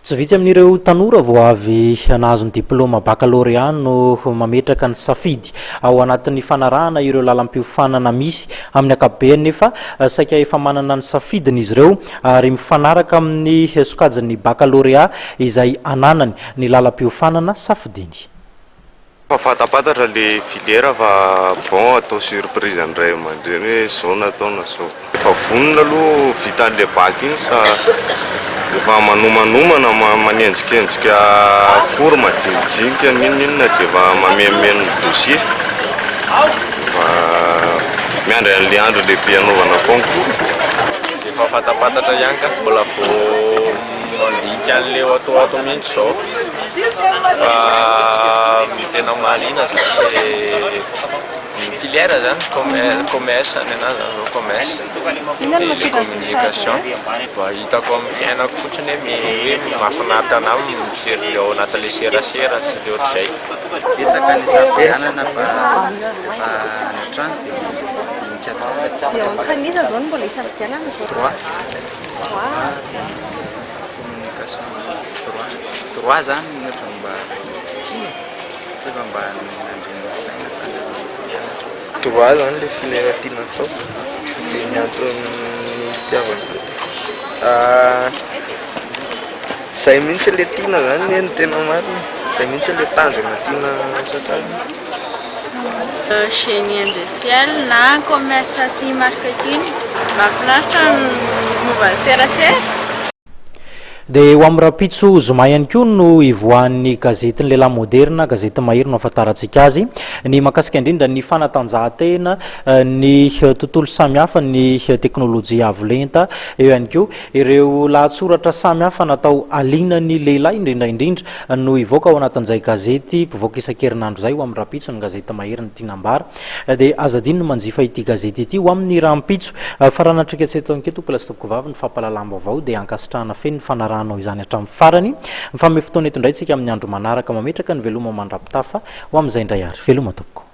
Tsy vitsy amin'ireo tanora vao avy nahazo ny diplôma baccalauréat no mametraka ny safidy ao anatin'ny fanarahana ireo lalam-piofanana misy amin'ny ankapobeny, nefa saika efa manana ny safidiny izy ireo ary mifanaraka amin'ny sokajin'ny baccalauréat izay ananany ny lalam-piofanana safidiny. Fatapatatra le filière fa bon atao surprise andray aman-dreny hoe zao nataona zao. Efa vonona aloha vita an'le bac iny sa efa manomanomana manenjikenzika cours majinijinika ninona dia efa mamemeno dossier fa miandry an'le andro lehibe anaovana concours. Efa fatapatatra ihany ka mbola vao mandinika an'le atao mihitsy zao fa tena mahaliana zany le filière zany commerce ny anazy zany commerce télécommunication mba hitako amin'ny fiainako fotsiny hoe mahafinaritra anahy misery ao anatin'le serasera sy le ohatr'izay. Betsaka ny safianana fa hatrany dia tsara. Kanisa zao mbola isafidianana zao. Communication droit zany ohatra mba seba mba nandreny saina droit zany le filière tiana atao dia ny antony itiavana zay mihitsy le tiana zany ny tena marina, zay mihitsy le tanjona tiana satrany. Génie industriel na commerce sy marketing mahafinaritra momba ny serasera. Dia ho amin'ny rapitso zoma ihany koa no ivoan'ny gazety ny lehilahy moderna, gazety mahery no ahafantarantsika azy ny mahakasika indrindra ny fanatanjahantena, ny tontolo samihafa, ny teknôlôjia avo lenta, eo ihany koa ireo lahatsoratra samihafa natao alinan'ny lehilahy indrindra no ivoaka ao anatin'izay gazety mpivoaka isan-kerinandro zay ho amin'ny rapitso ny gazety mahery ny tinambara. Dia azadiny no manjifa ity gazety ity ho amin'ny rahampitso faranatrika tseto anketo plasitoko vavy ny fampalalam-baovao dia ankasitrahana feno ny fanarahanao izany hatramin'ny farany. Mifame fotoana eto indray tsika amin'ny andro manaraka mametraka ny veloma mandrapitafa ho amin'izay indray ary veloma tompoko.